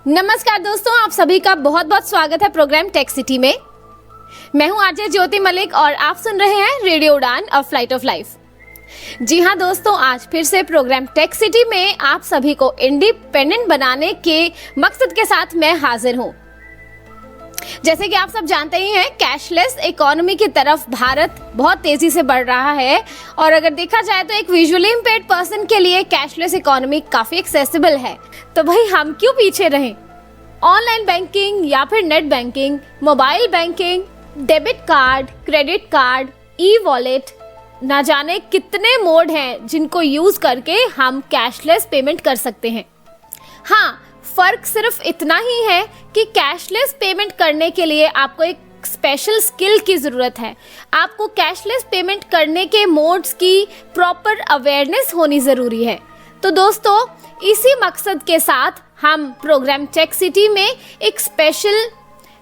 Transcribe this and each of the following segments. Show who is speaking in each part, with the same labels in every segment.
Speaker 1: नमस्कार दोस्तों, आप सभी का बहुत बहुत स्वागत है प्रोग्राम टेक सिटी में। मैं हूं आरजे ज्योति मलिक और आप सुन रहे हैं रेडियो उड़ान अ फ्लाइट ऑफ लाइफ। जी हां दोस्तों, आज फिर से प्रोग्राम टेक सिटी में आप सभी को इंडिपेंडेंट बनाने के मकसद के साथ मैं हाजिर हूं। जैसे कि आप सब जानते ही हैं, कैशलेस इकोनॉमी की तरफ भारत बहुत तेजी से बढ़ रहा है और अगर देखा जाए तो एक विजुअली इम्पेयर्ड पर्सन के लिए कैशलेस इकोनॉमी काफी एक्सेसिबल है। तो भाई हम क्यों पीछे रहें? ऑनलाइन बैंकिंग या फिर net banking, mobile banking, debit card, credit card, e wallet, ना जाने कितने मोड हैं जिनको यूज करके हम कैशलेस पेमेंट कर सकते हैं। हाँ, फर्क सिर्फ इतना ही है कि कैशलेस पेमेंट करने के लिए आपको एक स्पेशल स्किल की जरूरत है। आपको कैशलेस पेमेंट करने के मोड्स की प्रॉपर अवेयरनेस होनी जरूरी है। तो दोस्तों, इसी मकसद के साथ हम प्रोग्राम टेक सिटी में एक स्पेशल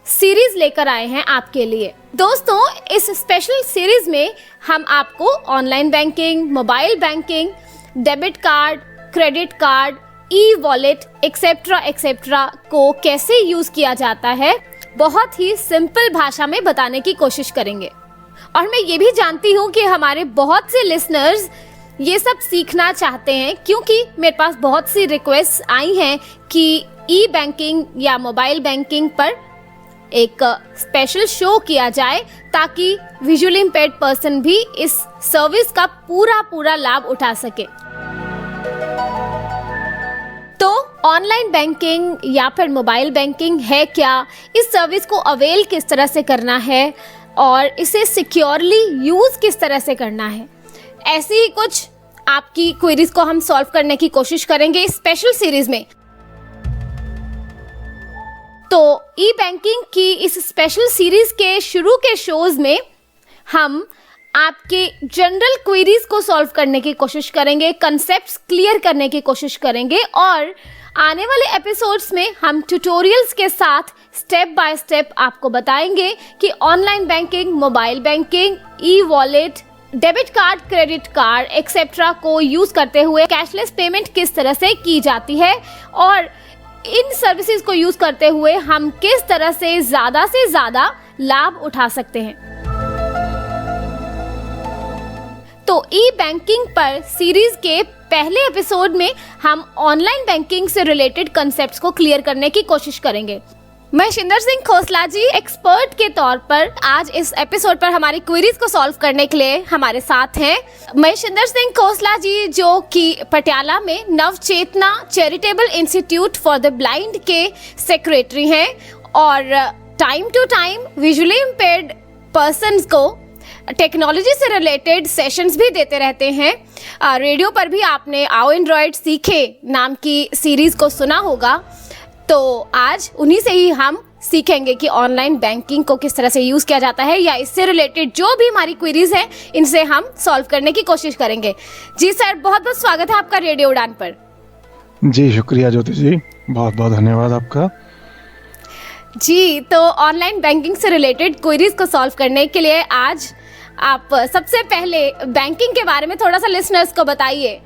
Speaker 1: सीरीज लेकर आए हैं आपके लिए। दोस्तों, इस स्पेशल सीरीज में हम आपको online banking, mobile banking, debit card, credit card, e wallet etcetera को कैसे यूज किया जाता है बहुत ही सिंपल भाषा में बताने की कोशिश करेंगे। और मैं ये भी जानती हूँ कि हमारे बहुत से लिसनर्स ये सब सीखना चाहते हैं, क्योंकि मेरे पास बहुत सी रिक्वेस्ट आई हैं कि ई बैंकिंग या मोबाइल बैंकिंग पर एक स्पेशल शो किया जाए ताकि विजुअली इम्पेयर्ड पर्सन भी इस सर्विस का पूरा लाभ उठा सके। तो ऑनलाइन बैंकिंग या फिर मोबाइल बैंकिंग है क्या, इस सर्विस को अवेल किस तरह से करना है और इसे सिक्योरली यूज किस तरह से करना है, ऐसी ही कुछ आपकी क्वेरीज को हम सॉल्व करने की कोशिश करेंगे इस स्पेशल सीरीज में। तो ई बैंकिंग की इस स्पेशल सीरीज के शुरू के शोज में हम आपके जनरल क्वेरीज को सॉल्व करने की कोशिश करेंगे, कंसेप्ट्स क्लियर करने की कोशिश करेंगे और आने वाले एपिसोड्स में हम ट्यूटोरियल्स के साथ स्टेप बाय स्टेप आपको बताएंगे कि online banking, mobile banking, e wallet, debit card, credit card etcetera को यूज करते हुए कैशलेस पेमेंट किस तरह से की जाती है और इन सर्विसेज को यूज करते हुए हम किस तरह से ज्यादा लाभ उठा सकते हैं। तो ई बैंकिंग पर सीरीज के पहले एपिसोड में हम ऑनलाइन बैंकिंग से रिलेटेड कंसेप्ट्स को क्लियर करने की कोशिश करेंगे। महेशिंदर सिंह खोसला जी एक्सपर्ट के तौर पर आज इस एपिसोड पर हमारी क्वेरीज को सॉल्व करने के लिए हमारे साथ हैं। महेशिंदर सिंह खोसला जी जो कि पटियाला में Navchetna charitable institute for the blind के सेक्रेटरी हैं और time to time visually impaired persons को टेक्नोलॉजी से रिलेटेड सेशंस भी देते रहते हैं। रेडियो पर भी आपने आओ एंड्रॉइड सीखे नाम की सीरीज को सुना होगा। तो आज उन्हीं से ही हम सीखेंगे कि ऑनलाइन बैंकिंग को किस तरह से यूज किया जाता है या इससे रिलेटेड जो भी हमारी क्वेरीज हैं इनसे हम सॉल्व करने की कोशिश करेंगे। जी सर, बहुत बहुत स्वागत है आपका रेडियो उड़ान पर।
Speaker 2: जी शुक्रिया ज्योति जी, बहुत बहुत धन्यवाद आपका।
Speaker 1: जी, तो ऑनलाइन बैंकिंग से रिलेटेड क्वेरीज को सॉल्व करने के लिए आज आप सबसे पहले बैंकिंग के बारे में थोड़ा सा लिसनर्स को बताइए,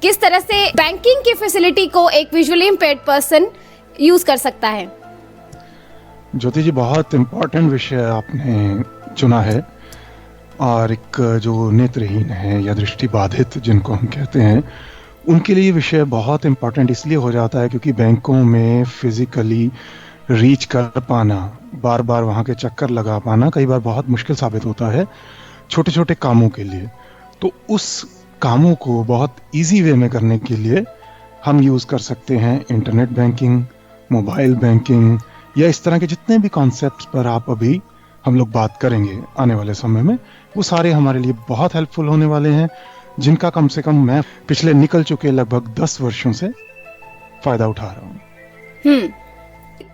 Speaker 1: किस तरह से बैंकिंग की फैसिलिटी को एक विजुअली इम्पेयर्ड पर्सन यूज कर सकता है।
Speaker 2: ज्योति जी, बहुत इम्पोर्टेंट विषय आपने चुना है और एक जो नेत्रहीन है या दृष्टि बाधित जिनको हम कहते हैं, उनके लिए विषय बहुत इम्पोर्टेंट इसलिए हो जाता है क्योंकि बैंकों में फिजिकली रीच कर पाना, बार बार वहाँ के चक्कर लगा पाना कई बार बहुत मुश्किल साबित होता है छोटे छोटे कामों के लिए। तो उस कामों को बहुत इजी वे में करने के लिए हम यूज़ कर सकते हैं इंटरनेट बैंकिंग, मोबाइल बैंकिंग या इस तरह के जितने भी कॉन्सेप्ट्स पर आप अभी हम लोग बात करेंगे आने वाले समय में, वो सारे हमारे लिए बहुत हेल्पफुल होने वाले हैं, जिनका कम से कम मैं पिछले निकल चुके लगभग 10 वर्षों से फायदा उठा रहा हूँ।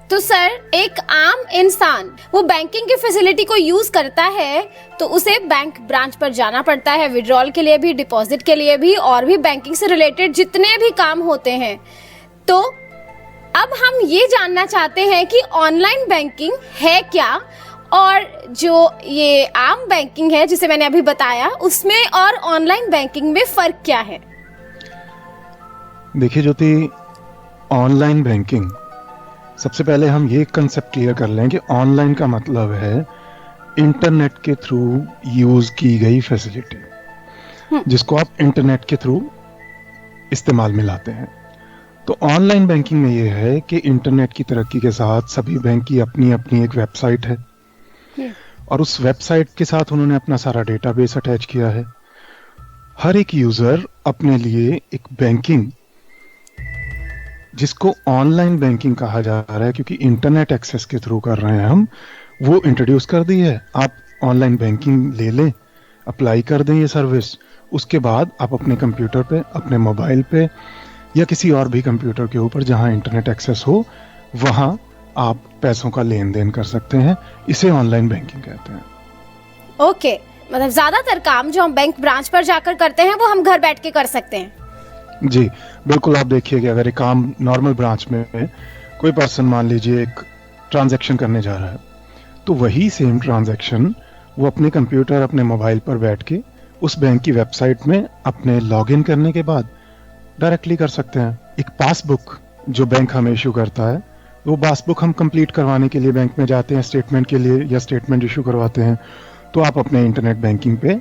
Speaker 1: तो सर, एक आम इंसान वो बैंकिंग की फैसिलिटी को यूज करता है तो उसे बैंक ब्रांच पर जाना पड़ता है, विड्रॉल के लिए भी, डिपॉजिट के लिए भी और भी बैंकिंग से रिलेटेड जितने भी काम होते हैं। तो अब हम ये जानना चाहते हैं कि ऑनलाइन बैंकिंग है क्या और जो ये आम बैंकिंग है जिसे मैंने अभी बताया, उसमें और ऑनलाइन बैंकिंग में फर्क क्या है?
Speaker 2: देखिए ज्योति, ऑनलाइन बैंकिंग सबसे पहले हम ये कंसेप्ट क्लियर कर लें कि ऑनलाइन का मतलब है इंटरनेट के थ्रू यूज की गई फैसिलिटी, जिसको आप इंटरनेट के थ्रू इस्तेमाल में लाते हैं। तो ऑनलाइन बैंकिंग में ये है कि इंटरनेट की तरक्की के साथ सभी बैंक की अपनी अपनी एक वेबसाइट है, और उस वेबसाइट के साथ उन्होंने अपना सारा डेटाबेस अटैच किया है। हर एक यूजर अपने लिए एक बैंकिंग, जिसको ऑनलाइन बैंकिंग कहा जा रहा है क्योंकि इंटरनेट एक्सेस के थ्रू कर रहे हैं हम, वो इंट्रोड्यूस कर दी है। आप ऑनलाइन बैंकिंग ले लें, अप्लाई कर दें ये सर्विस, उसके बाद आप अपने कंप्यूटर पे, अपने मोबाइल पे या किसी और भी कंप्यूटर के ऊपर जहां इंटरनेट एक्सेस हो, वहां आप पैसों का लेन देन कर सकते हैं। इसे ऑनलाइन बैंकिंग कहते हैं।
Speaker 1: ओके, मतलब ज्यादातर काम जो हम बैंक ब्रांच पर जाकर करते हैं वो हम घर बैठ के कर सकते हैं।
Speaker 2: जी बिल्कुल। आप देखिए कि अगर एक काम नॉर्मल ब्रांच में है, कोई पर्सन मान लीजिए एक ट्रांजैक्शन करने जा रहा है, तो वही सेम ट्रांजैक्शन वो अपने कंप्यूटर, अपने मोबाइल पर बैठ के उस बैंक की वेबसाइट में अपने लॉगिन करने के बाद डायरेक्टली कर सकते हैं। एक पासबुक जो बैंक हमें इशू करता है, वो पासबुक हम कंप्लीट करवाने के लिए बैंक में जाते हैं स्टेटमेंट के लिए, या स्टेटमेंट इशू करवाते हैं, तो आप अपने इंटरनेट बैंकिंग पे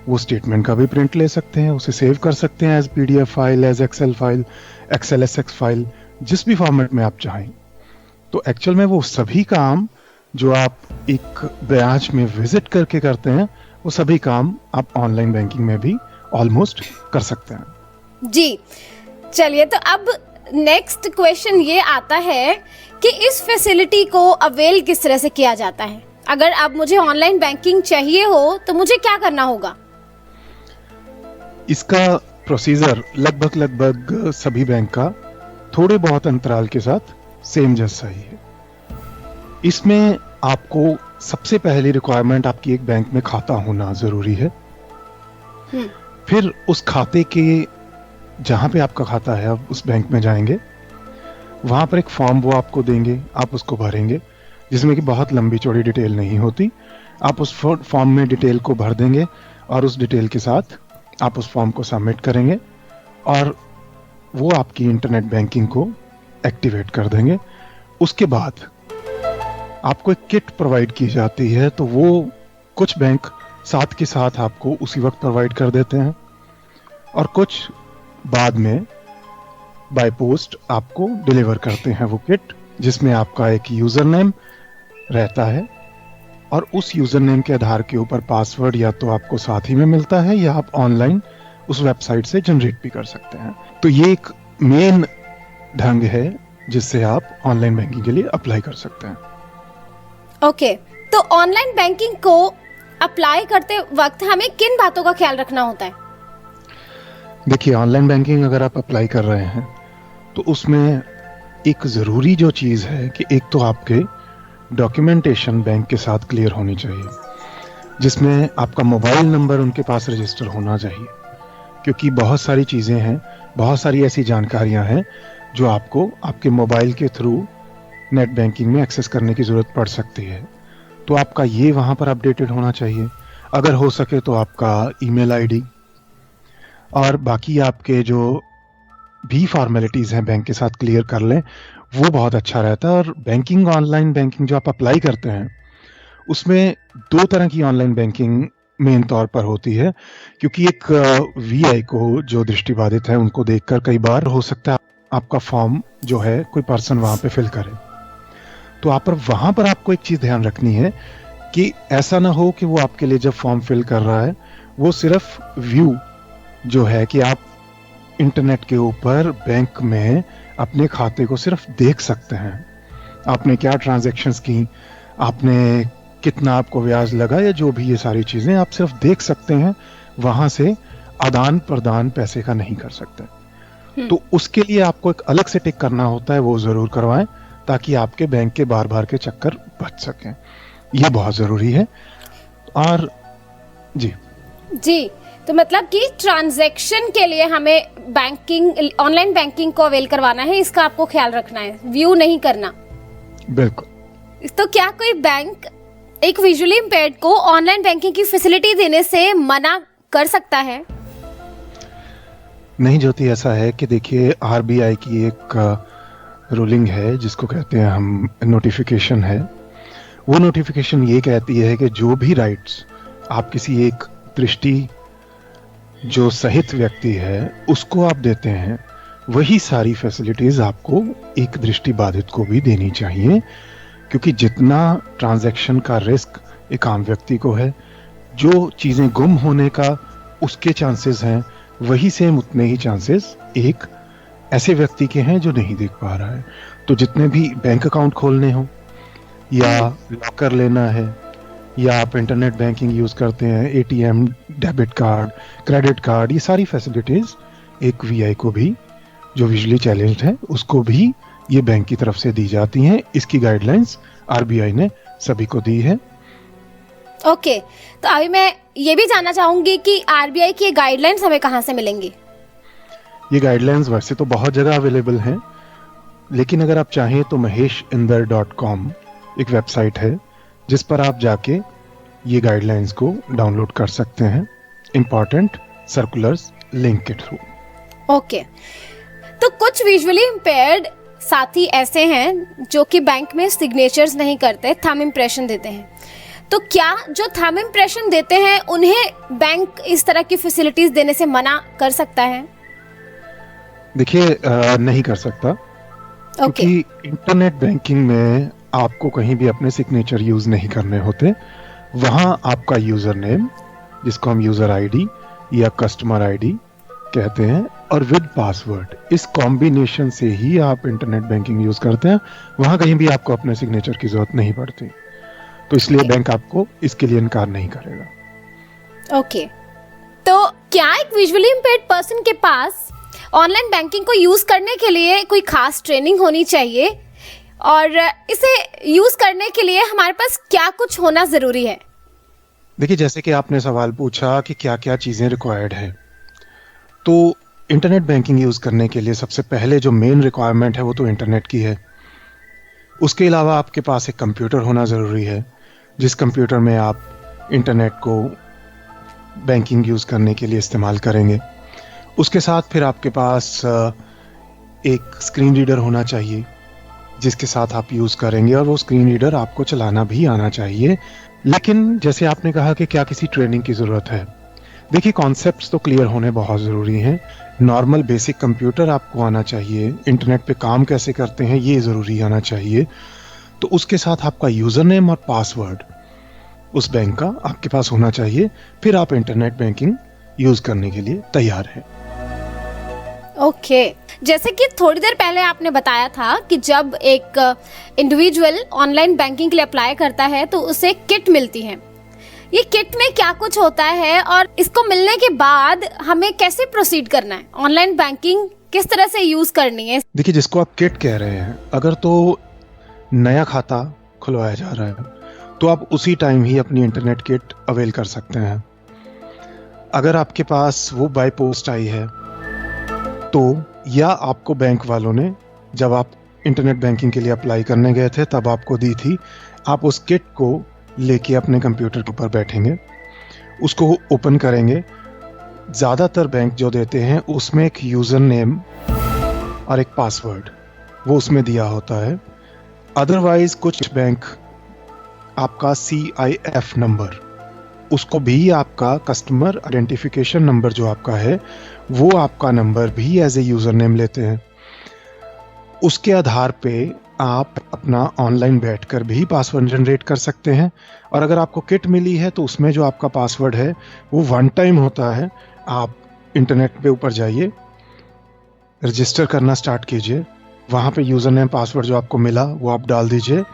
Speaker 2: वो स्टेटमेंट का भी प्रिंट ले सकते हैं, उसे सेव कर सकते हैं as PDF file, as Excel file, XLSX file, जिस भी फॉर्मेट में आप चाहें। तो एक्चुअल में वो सभी काम जो आप एक ब्रांच में विजिट करके करते हैं, वो सभी काम आप ऑनलाइन बैंकिंग में भी ऑलमोस्ट कर सकते हैं।
Speaker 1: जी चलिए, तो अब नेक्स्ट क्वेश्चन ये आता है कि इस फैसिलिटी को अवेल किस तरह से किया जाता है। अगर अब मुझे ऑनलाइन बैंकिंग चाहिए हो तो मुझे क्या करना होगा?
Speaker 2: इसका प्रोसीजर लगभग सभी बैंक का थोड़े बहुत अंतराल के साथ सेम जैसा ही है। इसमें आपको सबसे पहली रिक्वायरमेंट आपकी एक बैंक में खाता होना जरूरी है। फिर उस खाते के, जहां पे आपका खाता है, आप उस बैंक में जाएंगे, वहां पर एक फॉर्म वो आपको देंगे, आप उसको भरेंगे, जिसमें कि बहुत लंबी चौड़ी डिटेल नहीं होती। आप उस फॉर्म में डिटेल को भर देंगे और उस डिटेल के साथ आप उस फॉर्म को सबमिट करेंगे, और वो आपकी इंटरनेट बैंकिंग को एक्टिवेट कर देंगे। उसके बाद आपको एक किट प्रोवाइड की जाती है, तो वो कुछ बैंक साथ के साथ आपको उसी वक्त प्रोवाइड कर देते हैं, और कुछ बाद में बाय पोस्ट आपको डिलीवर करते हैं वो किट, जिसमें आपका एक यूजर नेम रहता है, और उस यूजर नेम के आधार के ऊपर पासवर्ड या तो आपको साथ ही में मिलता है, या आप ऑनलाइन उस वेबसाइट से जनरेट भी कर सकते हैं। तो ये एक मेन ढंग है जिससे आप ऑनलाइन बैंकिंग के लिए अप्लाई कर सकते हैं।
Speaker 1: ओके, तो ऑनलाइन बैंकिंग को अप्लाई करते वक्त हमें किन बातों का ख्याल रखना होता है?
Speaker 2: देखिए, ऑनलाइन बैंकिंग अगर आप अप्लाई कर रहे हैं तो उसमें एक ज़रूरी जो चीज़ है कि एक तो आपके डॉक्यूमेंटेशन बैंक के साथ क्लियर होनी चाहिए, जिसमें आपका मोबाइल नंबर उनके पास रजिस्टर होना चाहिए, क्योंकि बहुत सारी चीज़ें हैं, बहुत सारी ऐसी जानकारियां हैं जो आपको आपके मोबाइल के थ्रू नेट बैंकिंग में एक्सेस करने की ज़रूरत पड़ सकती है। तो आपका ये वहाँ पर अपडेटेड होना चाहिए। अगर हो सके तो आपका ईमेल आईडी और बाकी आपके जो भी फॉर्मेलिटीज़ हैं बैंक के साथ क्लियर कर लें, वो बहुत अच्छा रहता है। और बैंकिंग, ऑनलाइन बैंकिंग जो आप अप्लाई करते हैं, उसमें दो तरह की ऑनलाइन बैंकिंग मेन तौर पर होती है, क्योंकि एक वीआई को, जो दृष्टिबाधित है, उनको देखकर कई बार हो सकता है आपका फॉर्म जो है कोई पर्सन वहाँ पे फिल करे, तो आप वहाँ पर आपको एक चीज़ ध्यान रखनी है कि ऐसा ना हो कि वो आपके लिए जब फॉर्म फिल कर रहा है, वो सिर्फ व्यू जो है कि आप इंटरनेट के ऊपर बैंक में अपने खाते को सिर्फ देख सकते हैं, आपने क्या ट्रांजैक्शंस की, आपने कितना आपको ब्याज लगा, या जो भी ये सारी चीज़ें आप सिर्फ देख सकते हैं, वहाँ से आदान प्रदान पैसे का नहीं कर सकते। तो उसके लिए आपको एक अलग से टिक करना होता है, वो ज़रूर करवाएं, ताकि आपके बैंक के बार बार के चक्कर बच सकें। ये बहुत ज़रूरी है। और जी
Speaker 1: तो मतलब कि ट्रांजैक्शन के लिए हमें बैंकिंग, ऑनलाइन बैंकिंग को अवेल करवाना है, इसका आपको ख्याल रखना है, व्यू नहीं करना।
Speaker 2: बिल्कुल।
Speaker 1: तो क्या कोई बैंक एक विजुअली इम्पेयर्ड को ऑनलाइन बैंकिंग की फैसिलिटी देने से मना कर सकता है?
Speaker 2: नहीं ज्योति, ऐसा है कि देखिए, आरबीआई की एक रूलिंग है जिसको कहते हैं हम नोटिफिकेशन है, वो नोटिफिकेशन ये कहती है कि जो भी राइट्स आप किसी एक दृष्टि जो सहित व्यक्ति है उसको आप देते हैं, वही सारी फैसिलिटीज आपको एक दृष्टि बाधित को भी देनी चाहिए, क्योंकि जितना ट्रांजैक्शन का रिस्क एक आम व्यक्ति को है, जो चीजें गुम होने का उसके चांसेस हैं, वही सेम उतने ही चांसेस एक ऐसे व्यक्ति के हैं जो नहीं देख पा रहा है। तो जितने भी बैंक अकाउंट खोलने हो या लॉकर लेना है या आप इंटरनेट बैंकिंग यूज करते हैं, ATM, debit card, credit card, ये सारी फैसिलिटीज एक वीआई को भी, जो विजुअली चैलेंज्ड है, उसको भी ये बैंक की तरफ से दी जाती हैं। इसकी गाइडलाइंस आरबीआई ने सभी को दी है।
Speaker 1: ओके, तो अभी मैं ये भी जानना चाहूंगी कि आरबीआई की गाइडलाइंस हमें कहाँ से मिलेंगी?
Speaker 2: ये गाइडलाइंस वैसे तो बहुत जगह अवेलेबल हैं, लेकिन अगर आप चाहें तो maheshinder.com एक वेबसाइट है जिस पर आप जाके ये गाइडलाइंस को डाउनलोड कर सकते हैं, इंपॉर्टेंट सर्कुलर्स लिंक के थ्रू।
Speaker 1: ओके, तो कुछ विजुअली इम्पेयर्ड साथी ऐसे हैं जो कि बैंक में सिग्नेचर्स नहीं करते, थंब इम्प्रेशन देते हैं, तो क्या जो थंब इम्प्रेशन देते हैं उन्हें बैंक इस तरह की फैसिलिटीज देने से मना कर सकता है?
Speaker 2: देखिए, नहीं कर सकता, क्योंकि इंटरनेट बैंकिंग में आपको कहीं भी अपने सिग्नेचर यूज नहीं करने होते। वहां आपका यूजर नेम, जिसको हम यूजर आईडी या कस्टमर आईडी कहते हैं, और विद पासवर्ड, इस कॉम्बिनेशन से ही आप इंटरनेट बैंकिंग यूज करते हैं। वहां कहीं भी आपको अपने सिग्नेचर की जरूरत नहीं पड़ती, तो इसलिए बैंक आपको इसके लिए इनकार नहीं करेगा।
Speaker 1: ओके, तो क्या एक विजुअली इम्पेयर्ड पर्सन के पास ऑनलाइन बैंकिंग को यूज करने के लिए कोई खास ट्रेनिंग होनी चाहिए, और इसे यूज करने के लिए हमारे पास क्या कुछ होना जरूरी है?
Speaker 2: देखिए, जैसे कि आपने सवाल पूछा कि क्या क्या चीजें रिक्वायर्ड है, तो इंटरनेट बैंकिंग यूज करने के लिए सबसे पहले जो मेन रिक्वायरमेंट है वो तो इंटरनेट की है। उसके अलावा आपके पास एक कंप्यूटर होना जरूरी है, जिस कंप्यूटर में आप इंटरनेट को बैंकिंग यूज करने के लिए इस्तेमाल करेंगे। उसके साथ फिर आपके पास एक स्क्रीन रीडर होना चाहिए जिसके साथ आप यूज करेंगे, और वो स्क्रीन रीडर आपको चलाना भी आना चाहिए। लेकिन जैसे आपने कहा कि क्या किसी ट्रेनिंग की जरूरत है, देखिए, कॉन्सेप्ट्स तो क्लियर होने बहुत जरूरी हैं। नॉर्मल बेसिक कंप्यूटर आपको आना चाहिए, इंटरनेट पे काम कैसे करते हैं ये जरूरी आना चाहिए। तो उसके साथ आपका यूजर नेम और पासवर्ड उस बैंक का आपके पास होना चाहिए, फिर आप इंटरनेट बैंकिंग यूज करने के लिए तैयार हैं।
Speaker 1: ओके, जैसे कि थोड़ी देर पहले आपने बताया था कि जब एक इंडिविजुअल ऑनलाइन बैंकिंग के लिए अप्लाई करता है तो उसे किट मिलती है। ये किट में क्या कुछ होता है और इसको मिलने के बाद हमें कैसे प्रोसीड करना है, ऑनलाइन बैंकिंग किस तरह से यूज करनी है?
Speaker 2: देखिए, जिसको आप किट कह रहे हैं, अगर तो नया खाता खुलवाया जा रहा है तो आप उसी टाइम ही अपनी इंटरनेट किट अवेल कर सकते हैं। अगर आपके पास वो बाय पोस्ट आई है तो, या आपको बैंक वालों ने जब आप इंटरनेट बैंकिंग के लिए अप्लाई करने गए थे तब आपको दी थी, आप उस किट को लेके अपने कंप्यूटर के ऊपर बैठेंगे, उसको ओपन करेंगे। ज़्यादातर बैंक जो देते हैं उसमें एक यूज़र नेम और एक पासवर्ड वो उसमें दिया होता है। अदरवाइज कुछ बैंक आपका CIF नंबर, उसको भी आपका कस्टमर आइडेंटिफिकेशन नंबर जो आपका है, वो आपका नंबर भी एज ए यूज़र नेम लेते हैं। उसके आधार पे आप अपना ऑनलाइन बैठकर भी पासवर्ड जनरेट कर सकते हैं। और अगर आपको किट मिली है तो उसमें जो आपका पासवर्ड है वो वन टाइम होता है। आप इंटरनेट पे ऊपर जाइए, रजिस्टर करना स्टार्ट कीजिए, वहाँ पे यूज़र नेम पासवर्ड जो आपको मिला वो आप डाल दीजिए,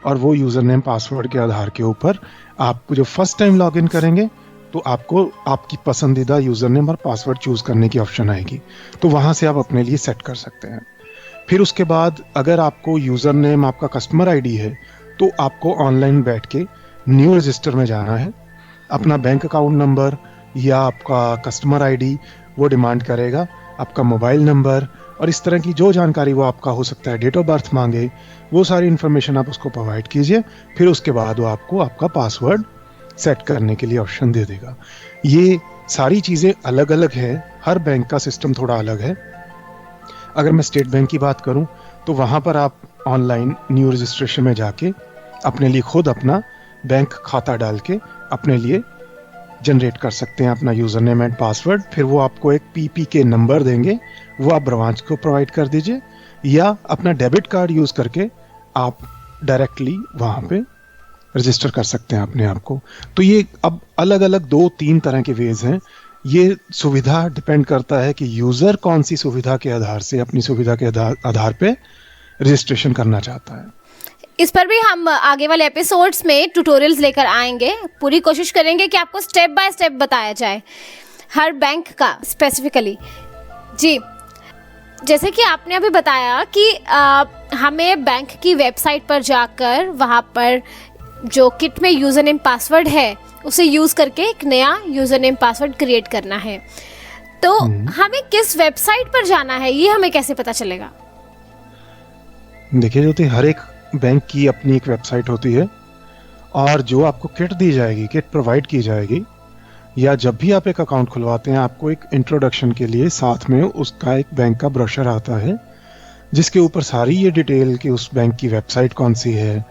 Speaker 2: और वो यूज़र नेम पासवर्ड के आधार के ऊपर आप जो फर्स्ट टाइम लॉगिन करेंगे तो आपको आपकी पसंदीदा यूज़र नेम और पासवर्ड चूज़ करने की ऑप्शन आएगी, तो वहाँ से आप अपने लिए सेट कर सकते हैं। फिर उसके बाद अगर आपको यूज़र नेम आपका कस्टमर आईडी है तो आपको ऑनलाइन बैठ के न्यू रजिस्टर में जाना है। अपना बैंक अकाउंट नंबर या आपका कस्टमर आईडी वो डिमांड करेगा, आपका मोबाइल नंबर और इस तरह की जो जानकारी वो आपका हो सकता है, डेट ऑफ बर्थ मांगे, वो सारी इन्फॉर्मेशन आप उसको प्रोवाइड कीजिए। फिर उसके बाद वो आपको आपका पासवर्ड सेट करने के लिए ऑप्शन दे देगा। ये सारी चीज़ें अलग अलग है, हर बैंक का सिस्टम थोड़ा अलग है। अगर मैं स्टेट बैंक की बात करूं तो वहाँ पर आप ऑनलाइन न्यू रजिस्ट्रेशन में जाके अपने लिए खुद अपना बैंक खाता डाल के अपने लिए जनरेट कर सकते हैं अपना यूज़र नेम एंड पासवर्ड। फिर वो आपको एक PPK नंबर देंगे, वो आप ब्रांच को प्रोवाइड कर दीजिए, या अपना डेबिट कार्ड यूज़ करके आप डायरेक्टली वहाँ पे रजिस्टर कर सकते हैं अपने आप को। तो ये अब अलग अलग 2-3 तरह के वेज हैं। ये सुविधा डिपेंड करता है कि यूज़र कौन सी सुविधा के आधार से, अपनी सुविधा के आधार पे रजिस्ट्रेशन करना चाहता है।
Speaker 1: इस पर भी हम आगे वाले एपिसोड्स में ट्यूटोरियल्स लेकर आएंगे। पूरी कोशिश करेंगे कि आपको स्टेप बाय स्टेप बताया जाए हर बैंक का स्पेसिफिकली। जी, जैसे कि आपने अभी बताया कि हमें बैंक की वेबसाइट पर जाकर वहाँ पर जो किट में यूज़र नेम पासवर्ड है उसे यूज़ करके एक नया यूज़र नेम पासवर्ड क्रिएट करना है। तो हमें किस वेबसाइट पर जाना है, ये हमें कैसे पता चलेगा?
Speaker 2: देखिए ज्योति, हर एक बैंक की अपनी एक वेबसाइट होती है, और जो आपको किट दी जाएगी, किट प्रोवाइड की जाएगी, या जब भी आप एक अकाउंट खुलवाते हैं आपको एक इंट्रोडक्शन के लिए साथ में उसका एक बैंक का ब्रोशर आता है, जिसके ऊपर सारी ये डिटेल कि उस बैंक की वेबसाइट कौन सी है,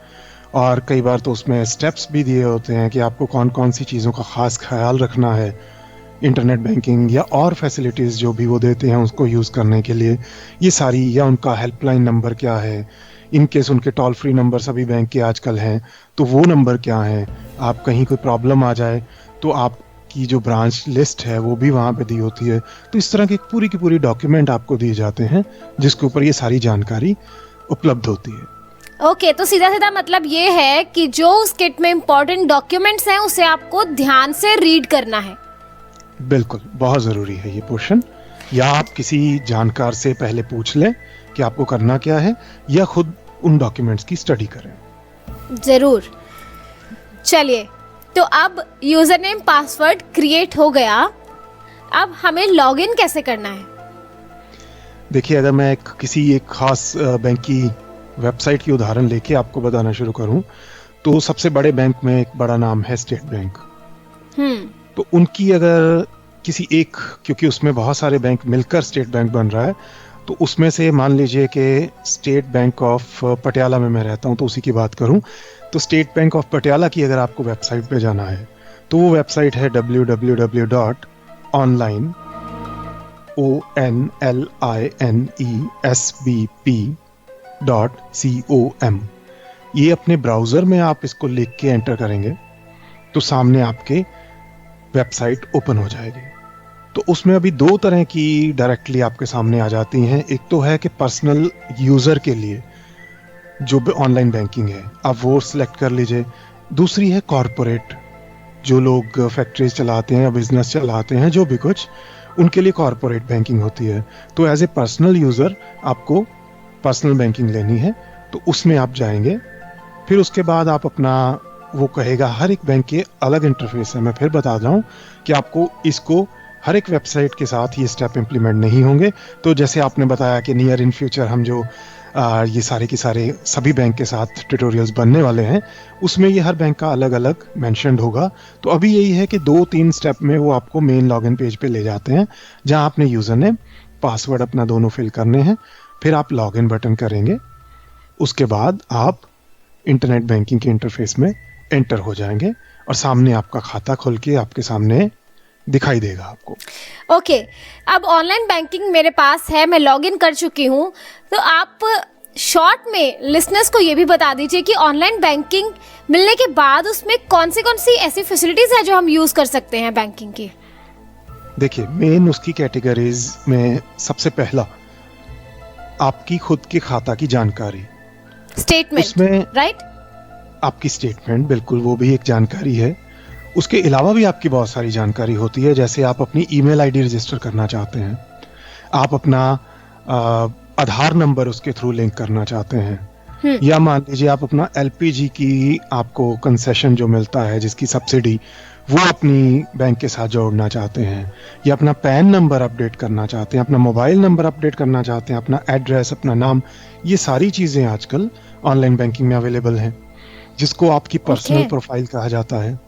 Speaker 2: और कई बार तो उसमें स्टेप्स भी दिए होते हैं कि आपको कौन कौन सी चीज़ों का ख़ास ख्याल रखना है इंटरनेट बैंकिंग या और फैसिलिटीज़ जो भी वो देते हैं उसको यूज़ करने के लिए, ये सारी, या उनका हेल्पलाइन नंबर क्या है, इन केस उनके टोल फ्री नंबर सभी बैंक के आजकल हैं तो वो नंबर क्या है, आप कहीं कोई प्रॉब्लम आ जाए तो आपकी जो ब्रांच लिस्ट है वो भी वहाँ पे दी होती है। तो इस तरह की पूरी डॉक्यूमेंट आपको दिए जाते हैं जिसके ऊपर ये सारी जानकारी उपलब्ध होती है।
Speaker 1: ओके, तो सीधा सीधा मतलब ये है कि जो उस किट में इम्पोर्टेंट डॉक्यूमेंट्स हैं उसे आपको ध्यान से रीड करना है।
Speaker 2: बिल्कुल, बहुत ज़रूरी है ये पोर्शन, या आप किसी जानकार से पहले पूछ लें कि आपको करना क्या है, या खुद उन डॉक्यूमेंट्स की स्टडी करें।
Speaker 1: जरूर। चलिए, तो अब यूजर नेम पासवर्ड क्रिएट हो गया, अब हमें लॉगिन कैसे करना है?
Speaker 2: देखिए, अगर मैं किसी एक खास बैंक की वेबसाइट की उदाहरण लेके आपको बताना शुरू करूं, तो सबसे बड़े बैंक में एक बड़ा नाम है स्टेट बैंक। तो उनकी अगर किसी एक, क्योंकि उसमें बहुत सारे बैंक मिलकर स्टेट बैंक बन रहा है, तो उसमें से मान लीजिए कि स्टेट बैंक ऑफ पटियाला में मैं रहता हूं तो उसी की बात करूं, तो स्टेट बैंक ऑफ पटियाला की अगर आपको वेबसाइट पे जाना है तो वो वेबसाइट है www.onlinesbp.com। ये अपने ब्राउज़र में आप इसको लिख के एंटर करेंगे तो सामने आपके वेबसाइट ओपन हो जाएगी। तो उसमें अभी 2 तरह की डायरेक्टली आपके सामने आ जाती हैं। एक तो है कि पर्सनल यूज़र के लिए जो भी ऑनलाइन बैंकिंग है आप वो सिलेक्ट कर लीजिए। दूसरी है कॉरपोरेट, जो लोग फैक्ट्रीज चलाते हैं या बिजनेस चलाते हैं, जो भी कुछ, उनके लिए कॉरपोरेट बैंकिंग होती है। तो एज ए पर्सनल यूज़र आपको पर्सनल बैंकिंग लेनी है तो उसमें आप जाएंगे। फिर उसके बाद आप अपना, वो कहेगा, हर एक बैंक के अलग इंटरफेस है, मैं फिर बता रहा हूँ कि आपको इसको हर एक वेबसाइट के साथ ये स्टेप इंप्लीमेंट नहीं होंगे। तो जैसे आपने बताया कि नियर इन फ्यूचर हम जो ये सारे के सारे सभी बैंक के साथ ट्यूटोरियल्स बनने वाले हैं, उसमें ये हर बैंक का अलग अलग मेंशन्ड होगा। तो अभी यही है कि 2-3 स्टेप में वो आपको मेन लॉगिन पेज पे ले जाते हैं जहां आपने यूज़र नेम पासवर्ड अपना दोनों फिल करने हैं। फिर आप लॉगिन बटन करेंगे, उसके बाद आप इंटरनेट बैंकिंग के इंटरफेस में एंटर हो जाएंगे और सामने आपका खाता खुल के आपके सामने दिखाई देगा आपको।
Speaker 1: ओके, अब ऑनलाइन बैंकिंग मेरे पास है, मैं लॉगिन कर चुकी हूँ, तो आप शॉर्ट में लिसनर्स को ये भी बता दीजिए कि ऑनलाइन बैंकिंग मिलने के बाद उसमें कौन सी ऐसी फैसिलिटीज है जो हम यूज कर सकते हैं बैंकिंग की?
Speaker 2: देखिए, मेन उसकी कैटेगरीज में सबसे पहला आपकी खुद के खाता की जानकारी,
Speaker 1: स्टेटमेंट,
Speaker 2: उसमें
Speaker 1: राइट?
Speaker 2: आपकी स्टेटमेंट, बिल्कुल, वो भी एक जानकारी है। उसके अलावा भी आपकी बहुत सारी जानकारी होती है, जैसे आप अपनी ईमेल आईडी रजिस्टर करना चाहते हैं, आप अपना आधार नंबर उसके थ्रू लिंक करना चाहते हैं, या मान लीजिए आप अपना एलपीजी की आपको कंसेशन जो मिलता है जिसकी सब्सिडी, वो अपनी बैंक के साथ जोड़ना चाहते हैं, या अपना पैन नंबर अपडेट करना चाहते हैं, अपना मोबाइल नंबर अपडेट करना चाहते हैं, अपना एड्रेस, अपना नाम, ये सारी चीज़ें आजकल ऑनलाइन बैंकिंग में अवेलेबल हैं, जिसको आपकी पर्सनल प्रोफाइल कहा जाता है।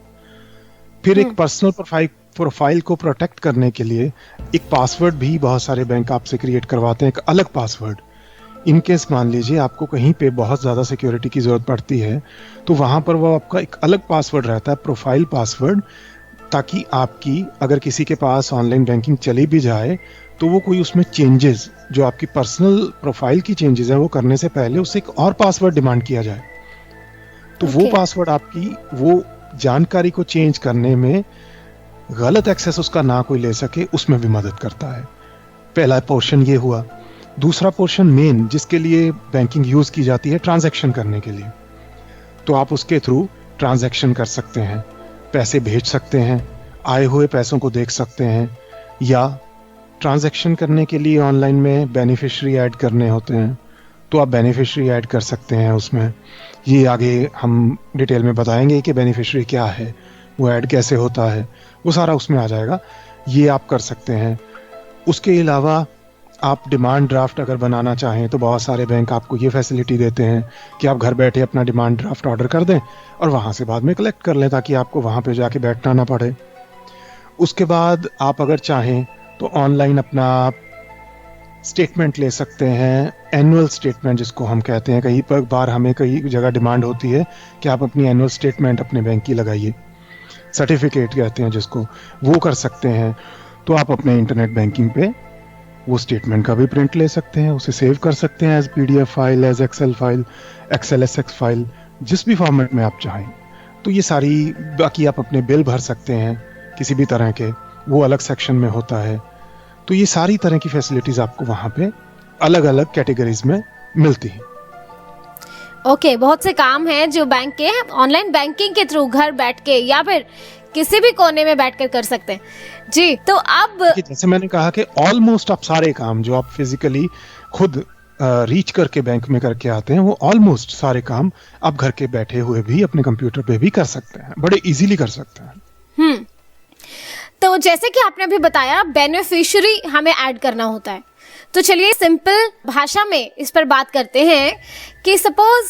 Speaker 2: फिर एक पर्सनल प्रोफाइल को प्रोटेक्ट करने के लिए एक पासवर्ड भी बहुत सारे बैंक आपसे क्रिएट करवाते हैं, एक अलग पासवर्ड, इन केस मान लीजिए आपको कहीं पे बहुत ज़्यादा सिक्योरिटी की ज़रूरत पड़ती है, तो वहाँ पर वो आपका एक अलग पासवर्ड रहता है, प्रोफाइल पासवर्ड, ताकि आपकी अगर किसी के पास ऑनलाइन बैंकिंग चली भी जाए तो वो कोई उसमें चेंजेस, जो आपकी पर्सनल प्रोफाइल की चेंजेस है, वो करने से पहले उससे एक और पासवर्ड डिमांड किया जाए। तो वो पासवर्ड आपकी वो जानकारी को चेंज करने में, गलत एक्सेस उसका ना कोई ले सके, उसमें भी मदद करता है। पहला पोर्शन ये हुआ। दूसरा पोर्शन मेन जिसके लिए बैंकिंग यूज की जाती है ट्रांजैक्शन करने के लिए, तो आप उसके थ्रू ट्रांजैक्शन कर सकते हैं, पैसे भेज सकते हैं, आए हुए पैसों को देख सकते हैं, या ट्रांजैक्शन करने के लिए ऑनलाइन में बेनिफिशियरी ऐड करने होते हैं तो आप बेनिफिशियरी ऐड कर सकते हैं उसमें। ये आगे हम डिटेल में बताएंगे कि बेनिफिशियरी क्या है, वो ऐड कैसे होता है, वो सारा उसमें आ जाएगा। ये आप कर सकते हैं। उसके अलावा आप डिमांड ड्राफ्ट अगर बनाना चाहें तो बहुत सारे बैंक आपको ये फैसिलिटी देते हैं कि आप घर बैठे अपना डिमांड ड्राफ्ट ऑर्डर कर दें और वहाँ से बाद में कलेक्ट कर लें, ताकि आपको वहाँ पे जाके बैठना ना पड़े। उसके बाद आप अगर चाहें तो ऑनलाइन अपना स्टेटमेंट ले सकते हैं, एनुअल स्टेटमेंट जिसको हम कहते हैं। कई बार हमें कई जगह डिमांड होती है कि आप अपनी एनुअल स्टेटमेंट अपने बैंक की लगाइए, सर्टिफिकेट कहते हैं जिसको, वो कर सकते हैं। तो आप अपने इंटरनेट बैंकिंग पे वो स्टेटमेंट का भी प्रिंट ले सकते हैं, उसे सेव कर सकते हैं as PDF file, as Excel file, XLSX file, जिस भी फॉर्मेट में आप चाहें। तो ये सारी, बाकी आप अपने बिल भर सकते हैं किसी भी तरह के, वो अलग सेक्शन में होता है। तो ये सारी तरह की फैसिलिटीज आपको वहाँ पे अलग अलग कैटेगरीज में मिलती हैं।
Speaker 1: ओके, बहुत से काम हैं जो बैंक के ऑनलाइन बैंकिंग के थ्रू घर बैठ के या फिर किसी भी कोने में बैठकर कर सकते हैं। जी, तो अब
Speaker 2: जैसे मैंने कहा कि ऑलमोस्ट आप सारे काम जो आप फिजिकली खुद रीच करके बैंक में करके आते हैं, वो ऑलमोस्ट सारे काम आप घर के बैठे हुए भी अपने कंप्यूटर पे भी कर सकते हैं, बड़े इजीली कर सकते हैं।
Speaker 1: तो जैसे कि आपने अभी बताया बेनिफिशियरी हमें ऐड करना होता है, तो चलिए सिंपल भाषा में इस पर बात करते हैं कि सपोज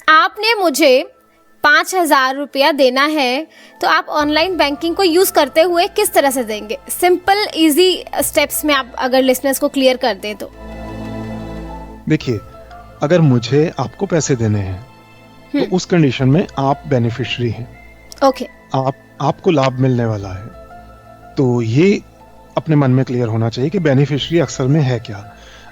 Speaker 1: आपने मुझे 5,000 रुपया देना है, तो आप ऑनलाइन बैंकिंग को यूज करते हुए किस तरह से देंगे? सिंपल इजी स्टेप्स में आप अगर लिसनर्स को क्लियर कर दें तो।
Speaker 2: देखिए, अगर मुझे आपको पैसे देने हैं तो उस कंडीशन में आप बेनिफिशियरी हैं।
Speaker 1: ओके,
Speaker 2: आपको लाभ मिलने वाला है, तो ये अपने मन में क्लियर होना चाहिए कि बेनिफिशियरी अक्सर में है क्या।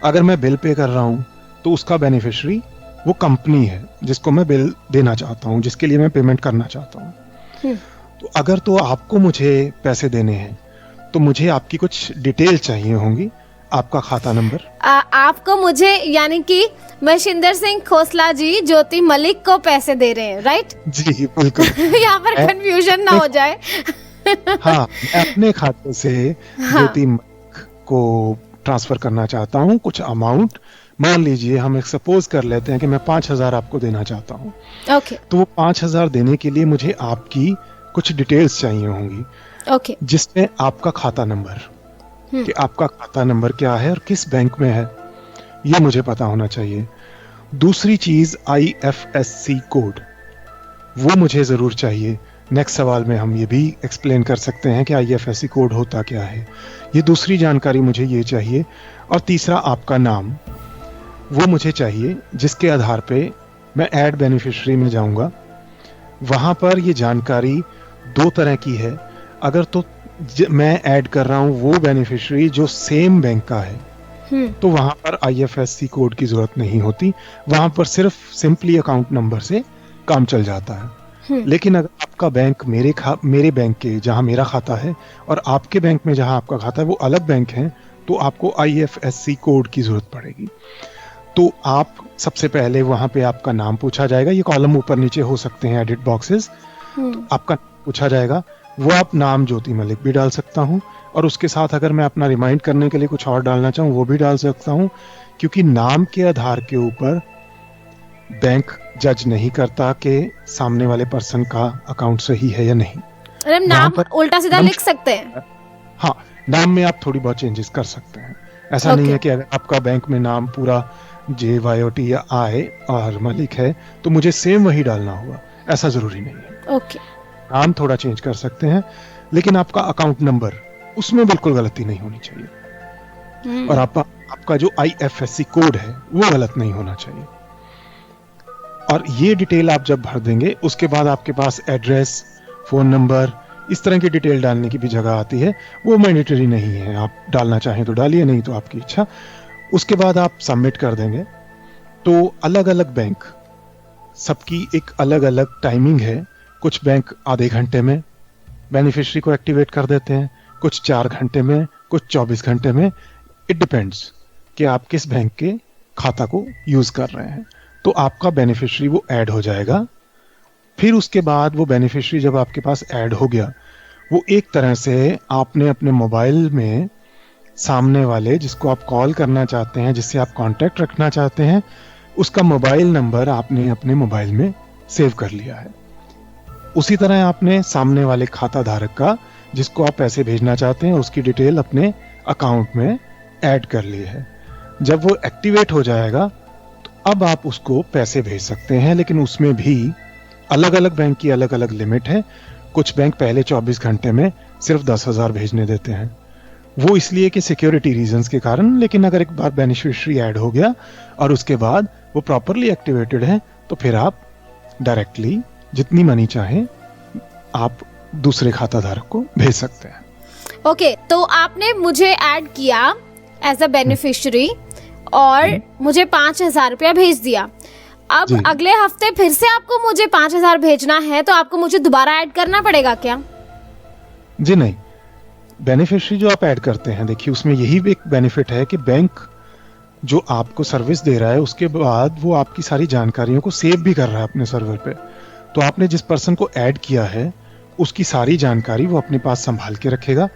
Speaker 2: अगर मैं बिल पे कर रहा हूँ तो उसका बेनिफिशियरी वो कंपनी है जिसको मैं बिल देना चाहता हूँ, जिसके लिए मैं पेमेंट करना चाहता हूँ। तो अगर तो आपको मुझे पैसे देने हैं तो मुझे आपकी कुछ डिटेल चाहिए होंगी, आपका खाता नंबर।
Speaker 1: आपको मुझे, यानी कि मशिंदर सिंह खोसला जी ज्योति मलिक को पैसे दे रहे हैं, राइट?
Speaker 2: जी बिल्कुल।
Speaker 1: यहाँ पर कंफ्यूजन ना हो जाए।
Speaker 2: हाँ, मैं अपने खाते से ज्योति मलिक को ट्रांसफर करना चाहता हूँ कुछ अमाउंट। मान लीजिए हम एक सपोज कर लेते हैं कि मैं 5,000 आपको देना चाहता हूँ।
Speaker 1: ओके।
Speaker 2: तो वो 5,000 देने के लिए मुझे आपकी कुछ डिटेल्स चाहिए होंगी।
Speaker 1: ओके।
Speaker 2: जिसमें आपका खाता नंबर, कि आपका खाता नंबर क्या है और किस बैंक में है, ये मुझे पता होना चाहिए। दूसरी चीज IFSC कोड, वो मुझे जरूर चाहिए। नेक्स्ट सवाल में हम ये भी एक्सप्लेन कर सकते हैं कि IFSC कोड होता क्या है, ये दूसरी जानकारी मुझे ये चाहिए। और तीसरा आपका नाम, वो मुझे चाहिए, जिसके आधार पे मैं ऐड बेनिफिशियरी में जाऊंगा। वहां पर ये जानकारी दो तरह की है। अगर तो मैं ऐड कर रहा हूं वो बेनिफिशियरी जो सेम बैंक का है, तो वहां पर IFSC कोड की जरूरत नहीं होती, वहां पर सिर्फ सिंपली अकाउंट नंबर से काम चल जाता है। लेकिन अगर आपका बैंक मेरे बैंक के जहां मेरा खाता है और आपके बैंक में जहां आपका खाता है वो अलग बैंक है, तो आपको IFSC कोड की जरूरत पड़ेगी। तो आप सबसे पहले वहां पे आपका नाम पूछा जाएगा, ये कॉलम ऊपर नीचे हो सकते हैं एडिट बॉक्सेस। तो आपका पूछा जाएगा, वो आप नाम ज्योति मलिक भी डाल सकता हूँ, और उसके साथ अगर मैं अपना रिमाइंड करने के लिए कुछ और डालना चाहूँ वो भी डाल सकता हूँ, क्योंकि नाम के आधार के ऊपर बैंक जज नहीं करता कि सामने वाले पर्सन का अकाउंट सही है या नहीं।
Speaker 1: अरे नाम उल्टा सीधा लिख सकते हैं।
Speaker 2: हाँ, नाम में आप थोड़ी बहुत चेंजेस कर सकते हैं। ऐसा नहीं है कि अगर आपका बैंक में नाम पूरा JYOT या I और मलिक है तो मुझे सेम वही डालना होगा, ऐसा जरूरी नहीं है।
Speaker 1: ओके।
Speaker 2: नाम थोड़ा चेंज कर सकते हैं, लेकिन आपका अकाउंट नंबर, उसमें बिल्कुल गलती नहीं होनी चाहिए। और आपका जो IFSC कोड है वो गलत नहीं होना चाहिए। और ये डिटेल आप जब भर देंगे उसके बाद आपके पास एड्रेस, फोन नंबर, इस तरह की डिटेल डालने की भी जगह आती है। वो मैंडेटरी नहीं है, आप डालना चाहें तो डालिए, नहीं तो आपकी इच्छा। उसके बाद आप सबमिट कर देंगे। तो अलग अलग बैंक, सबकी एक अलग अलग टाइमिंग है। कुछ बैंक आधे घंटे में बेनिफिशियरी को एक्टिवेट कर देते हैं, कुछ 4 घंटे में, कुछ 24 घंटे में। इट डिपेंड्स कि आप किस बैंक के खाता को यूज कर रहे हैं। तो आपका बेनिफिशियरी वो ऐड हो जाएगा। फिर उसके बाद वो बेनिफिशियरी जब आपके पास ऐड हो गया, वो एक तरह से आपने अपने मोबाइल में सामने वाले जिसको आप कॉल करना चाहते हैं, जिससे आप कांटेक्ट रखना चाहते हैं, उसका मोबाइल नंबर आपने अपने मोबाइल में सेव कर लिया है। उसी तरह आपने सामने वाले खाता धारक का, जिसको आप पैसे भेजना चाहते हैं, उसकी डिटेल अपने अकाउंट में ऐड कर ली है। जब वो एक्टिवेट हो जाएगा तो अब आप उसको पैसे भेज सकते हैं, लेकिन उसमें भी अलग अलग बैंक की अलग अलग लिमिट है। कुछ बैंक पहले 24 घंटे में सिर्फ 10,000 भेजने देते हैं, वो इसलिए कि सिक्योरिटी रीजंस के कारण। लेकिन अगर एक बार बेनिफिशियरी ऐड हो गया और उसके बाद वो प्रॉपरली एक्टिवेटेड है, तो फिर आप डायरेक्टली जितनी मनी चाहें आप दूसरे खाता धारक को भेज सकते हैं।
Speaker 1: ओके, तो आपने मुझे ऐड किया एज अ बेनिफिशियरी और मुझे 5,000 रुपया भेज दिया। अब अगले हफ्ते फिर से आपको मुझे 5,000 भेजना है, तो आपको मुझे दोबारा ऐड करना पड़ेगा क्या?
Speaker 2: जी नहीं, बेनिफिशियरी जो आप ऐड करते हैं, देखिए उसमें यही भी एक बेनिफिट है कि बैंक जो आपको सर्विस दे रहा है उसके बाद वो आपकी सारी जानकारियों को सेव भी कर रहा है अपने सर्वर पे। तो आपने जिस पर्सन को ऐड किया है उसकी सारी जानकारी वो अपने पास संभाल के रखेगा।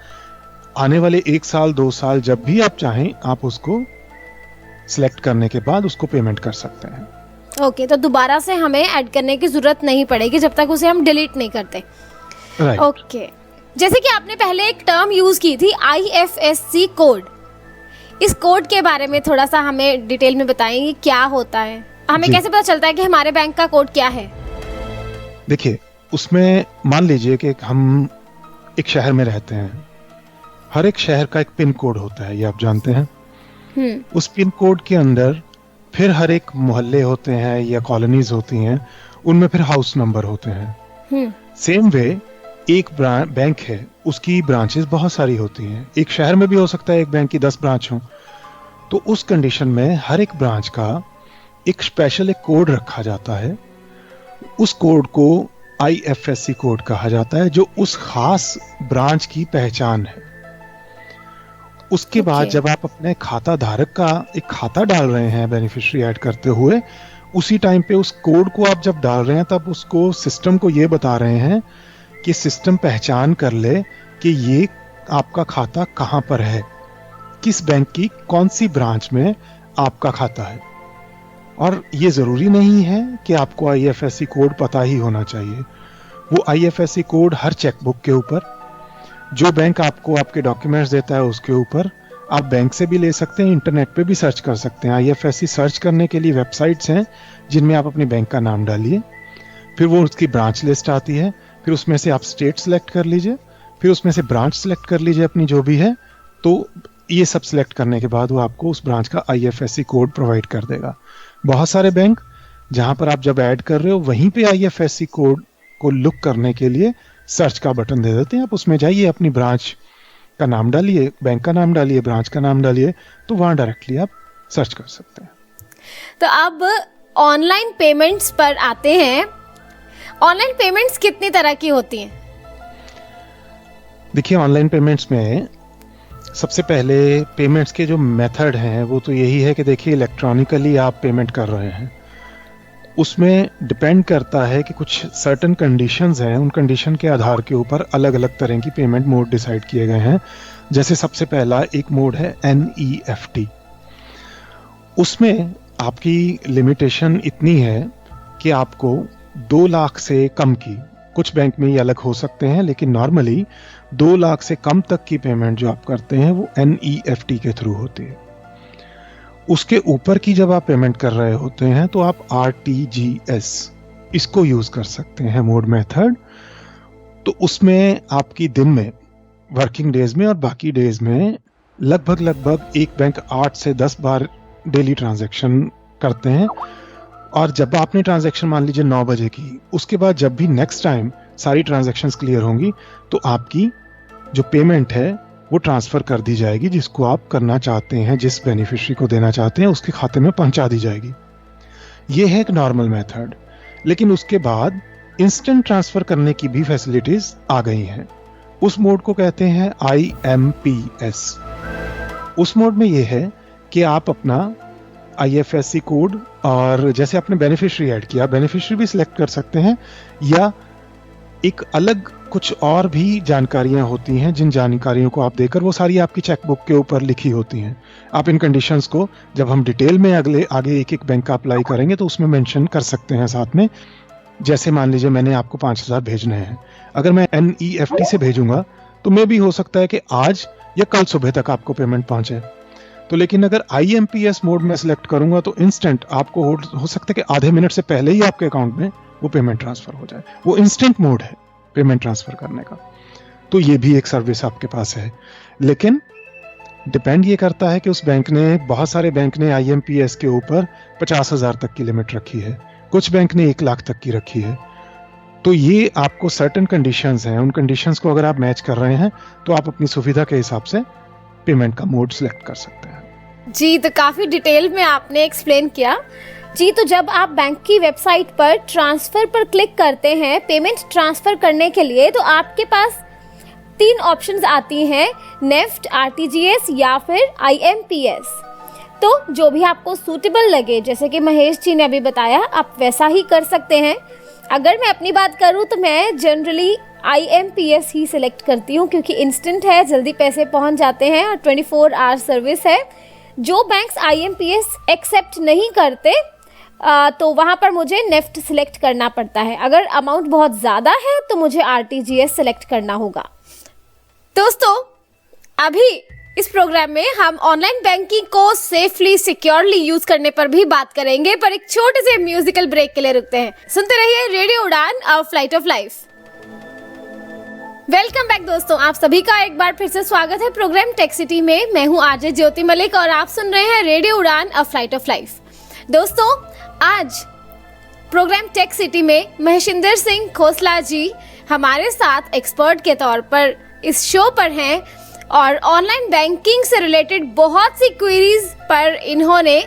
Speaker 2: आने वाले 1 साल 2 साल जब भी आप चाहें, आप उसको सिलेक्ट करने के बाद उसको पेमेंट कर सकते हैं।
Speaker 1: ओके, तो दोबारा से हमें ऐड करने की जरूरत नहीं पड़ेगी जब तक उसे हम डिलीट नहीं करते।
Speaker 2: राइट।
Speaker 1: ओके, जैसे कि आपने पहले एक टर्म यूज की थी IFSC कोड, इस कोड के बारे में थोड़ा सा हमें डिटेल में बताएंगे, क्या होता है? हमें कैसे पता चलता है कि हमारे बैंक का कोड क्या है?
Speaker 2: देखिए, उसमें मान लीजिए कि हम एक शहर में रहते हैं। हर एक शहर का एक पिन कोड होता है, ये आप जानते हैं। उस पिन कोड के अंदर फिर हर एक मोहल्ले होते हैं या कॉलोनीज होती हैं, उनमें फिर हाउस नंबर होते हैं। सेम वे एक बैंक है, उसकी ब्रांचेस बहुत सारी होती हैं। एक शहर में भी हो सकता है एक बैंक की 10 ब्रांच हो। तो उस कंडीशन में हर एक ब्रांच का एक स्पेशल एक कोड रखा जाता है। उस कोड को IFSC कोड कहा जाता है, जो उस खास ब्रांच की पहचान है। उसके बाद जब आप अपने खाता धारक का एक खाता डाल रहे हैं बेनिफिशियरी ऐड करते हुए, उसी टाइम पे उस कोड को आप जब डाल रहे हैं, तब उसको सिस्टम को ये बता रहे हैं कि सिस्टम पहचान कर ले कि ये आपका खाता कहाँ पर है, किस बैंक की कौन सी ब्रांच में आपका खाता है। और ये जरूरी नहीं है कि आपको IFSC कोड पता ही होना चाहिए। वो IFSC कोड हर चेकबुक के ऊपर, जो बैंक आपको आपके डॉक्यूमेंट्स देता है उसके ऊपर, आप बैंक से भी ले सकते हैं, इंटरनेट पे भी सर्च कर सकते हैं। IFSC सर्च करने के लिए वेबसाइट्स हैं जिनमें आप अपने बैंक का नाम डालिए, फिर वो उसकी ब्रांच लिस्ट आती है, फिर उसमें से आप स्टेट सेलेक्ट कर लीजिए, फिर उसमें से ब्रांच सेलेक्ट कर लीजिए अपनी जो भी है। तो ये सब सेलेक्ट करने के बाद वो आपको उस ब्रांच का IFSC कोड प्रोवाइड कर देगा। बहुत सारे बैंक जहां पर आप जब ऐड कर रहे हो वहीं पे IFSC कोड को लुक करने के लिए सर्च का बटन दे देते हैं। आप उसमें जाइए, अपनी ब्रांच का नाम डालिए, बैंक का नाम डालिए, ब्रांच का नाम डालिए, तो वहां डायरेक्टली आप सर्च कर सकते हैं।
Speaker 1: तो अब ऑनलाइन पेमेंट्स पर आते हैं। ऑनलाइन पेमेंट्स कितनी तरह की होती हैं?
Speaker 2: देखिए, ऑनलाइन पेमेंट्स में सबसे पहले पेमेंट्स के जो मेथड हैं वो तो यही है कि देखिए इलेक्ट्रॉनिकली आप पेमेंट कर रहे हैं। उसमें डिपेंड करता है कि कुछ सर्टेन कंडीशंस हैं, उन कंडीशन के आधार के ऊपर अलग अलग तरह की पेमेंट मोड डिसाइड किए गए हैं। जैसे सबसे पहला एक मोड है NEFT। उसमें आपकी लिमिटेशन इतनी है कि आपको 2 लाख से कम की, कुछ बैंक में ये अलग हो सकते हैं, लेकिन नॉर्मली 2 लाख से कम तक की पेमेंट जो आप करते हैं वो NEFT के थ्रू होती है। उसके ऊपर की जब आप पेमेंट कर रहे होते हैं तो आप RTGS इसको यूज कर सकते हैं मोड मेथड। तो उसमें आपकी दिन में, वर्किंग डेज में और बाकी डेज में लगभग एक बैंक 8 से 10 बार डेली ट्रांजैक्शन करते हैं। और जब आपने ट्रांजैक्शन मान लीजिए 9 बजे की, उसके बाद जब भी नेक्स्ट टाइम सारी ट्रांजैक्शंस क्लियर होंगी तो आपकी जो पेमेंट है वो ट्रांसफ़र कर दी जाएगी, जिसको आप करना चाहते हैं, जिस बेनिफिशियरी को देना चाहते हैं उसके खाते में पहुंचा दी जाएगी। ये है एक नॉर्मल मेथड। लेकिन उसके बाद इंस्टेंट ट्रांसफ़र करने की भी फैसिलिटीज़ आ गई हैं। उस मोड को कहते हैं IMPS। उस मोड में ये है कि आप अपना IFSC कोड और जैसे आपने बेनिफिशियरी ऐड किया, बेनिफिशियरी भी सिलेक्ट कर सकते हैं, या एक अलग कुछ और भी जानकारियां होती हैं जिन जानकारियों को आप देकर, वो सारी आपकी चेकबुक के ऊपर लिखी होती हैं। आप इन कंडीशंस को जब हम डिटेल में आगे एक बैंक का अप्लाई करेंगे तो उसमें मेंशन कर सकते हैं साथ में। जैसे मान लीजिए मैंने आपको 5,000 भेजने हैं, अगर मैं NEFT से भेजूंगा तो मे भी हो सकता है कि आज या कल सुबह तक आपको पेमेंट पहुंचे। तो लेकिन अगर IMPS मोड में सिलेक्ट करूंगा तो इंस्टेंट आपको हो सकता है कि आधे मिनट से पहले ही आपके अकाउंट में वो पेमेंट ट्रांसफर हो जाए। वो इंस्टेंट मोड है पेमेंट ट्रांसफर करने का। तो ये भी एक सर्विस आपके पास है, लेकिन डिपेंड ये करता है कि उस बैंक ने, बहुत सारे बैंक ने IMPS के ऊपर 50,000 तक की लिमिट रखी है, कुछ बैंक ने 1 लाख तक की रखी है। तो ये आपको सर्टेन कंडीशंस हैं, उन कंडीशंस को अगर आप मैच कर रहे हैं तो आप अपनी सुविधा के हिसाब से पेमेंट का मोड सिलेक्ट कर सकते हैं।
Speaker 1: जी, तो काफी डिटेल में आपने एक्सप्लेन किया जी। तो जब आप बैंक की वेबसाइट पर ट्रांसफर पर क्लिक करते हैं पेमेंट ट्रांसफर करने के लिए, तो आपके पास 3 ऑप्शंस आती हैं, नेफ्ट, RTGS या फिर IMPS। तो जो भी आपको सूटेबल लगे, जैसे कि महेश जी ने अभी बताया, आप वैसा ही कर सकते हैं। अगर मैं अपनी बात करूं तो मैं जनरली IMPS ही सिलेक्ट करती हूं, क्योंकि इंस्टेंट है, जल्दी पैसे पहुंच जाते हैं और 24 आवर सर्विस है। जो बैंक्स IMPS एक्सेप्ट नहीं करते तो वहाँ पर मुझे नेफ्ट सिलेक्ट करना पड़ता है। अगर अमाउंट बहुत ज़्यादा है तो मुझे RTGS सिलेक्ट करना होगा। दोस्तों, अभी इस प्रोग्राम में हम ऑनलाइन बैंकिंग को सेफली, सिक्योरली यूज करने पर भी बात करेंगे, पर एक छोटे से म्यूजिकल ब्रेक के लिए रुकते हैं। सुनते रहिए रेडियो उड़ान, a flight of life. Welcome back दोस्तों, आप सभी का एक बार फिर से स्वागत है प्रोग्राम टेक सिटी में। मैं हूं RJ ज्योति मलिक और आप सुन रहे हैं रेडियो उड़ान, अ फ्लाइट ऑफ लाइफ। दोस्तों, आज प्रोग्राम टेक सिटी में महेशिंदर सिंह खोसला जी हमारे साथ एक्सपर्ट के तौर पर इस शो पर हैं और ऑनलाइन बैंकिंग से रिलेटेड बहुत सी क्वेरीज पर इन्होंने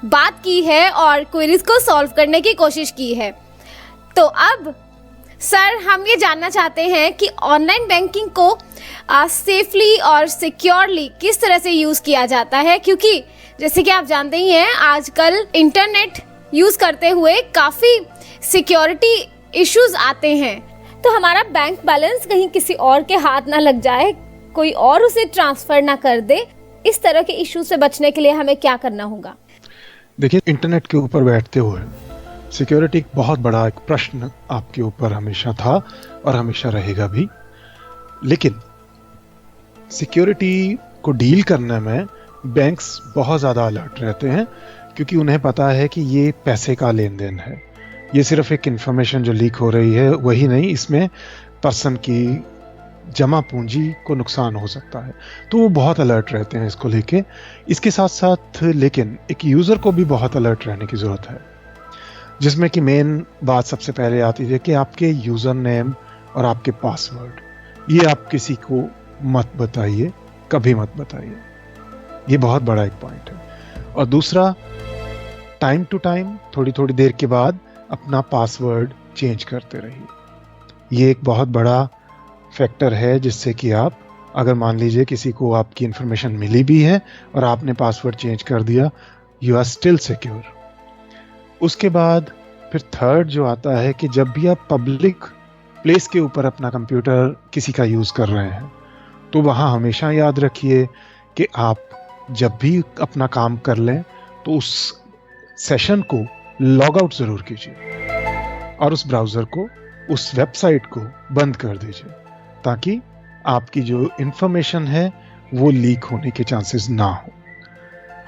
Speaker 1: बात की है और क्वेरीज को सॉल्व करने की कोशिश की है। तो अब सर, हम ये जानना चाहते हैं कि ऑनलाइन बैंकिंग को सेफली और सिक्योरली किस तरह से यूज़ किया जाता है, क्योंकि जैसे कि आप जानते ही हैं आजकल इंटरनेट यूज़ करते हुए काफ़ी सिक्योरिटी इश्यूज आते हैं। तो हमारा बैंक बैलेंस कहीं किसी और के हाथ ना लग जाए, कोई और उसे ट्रांसफ़र ना कर दे, इस तरह के इश्यूज से बचने के लिए हमें क्या करना होगा?
Speaker 2: देखिए, इंटरनेट के ऊपर बैठते हुए सिक्योरिटी एक बहुत बड़ा एक प्रश्न आपके ऊपर हमेशा था और हमेशा रहेगा भी। लेकिन सिक्योरिटी को डील करने में बैंक्स बहुत ज़्यादा अलर्ट रहते हैं, क्योंकि उन्हें पता है कि ये पैसे का लेन देन है। ये सिर्फ एक इन्फॉर्मेशन जो लीक हो रही है वही नहीं, इसमें पर्सन की जमा पूंजी को नुकसान हो सकता है। तो वो बहुत अलर्ट रहते हैं इसको लेके। इसके साथ साथ लेकिन एक यूज़र को भी बहुत अलर्ट रहने की ज़रूरत है, जिसमें कि मेन बात सबसे पहले आती है कि आपके यूज़र नेम और आपके पासवर्ड ये आप किसी को मत बताइए, कभी मत बताइए। ये बहुत बड़ा एक पॉइंट है। और दूसरा, टाइम टू टाइम, थोड़ी थोड़ी देर के बाद अपना पासवर्ड चेंज करते रहिए। ये एक बहुत बड़ा फैक्टर है जिससे कि आप, अगर मान लीजिए किसी को आपकी इंफॉर्मेशन मिली भी है और आपने पासवर्ड चेंज कर दिया, यू आर स्टिल सिक्योर। उसके बाद फिर थर्ड जो आता है कि जब भी आप पब्लिक प्लेस के ऊपर अपना कंप्यूटर किसी का यूज़ कर रहे हैं तो वहाँ हमेशा याद रखिए कि आप जब भी अपना काम कर लें तो उस सेशन को लॉग आउट ज़रूर कीजिए और उस ब्राउज़र को, उस वेबसाइट को बंद कर दीजिए, ताकि आपकी जो इंफॉर्मेशन है वो लीक होने के चांसेस ना हो।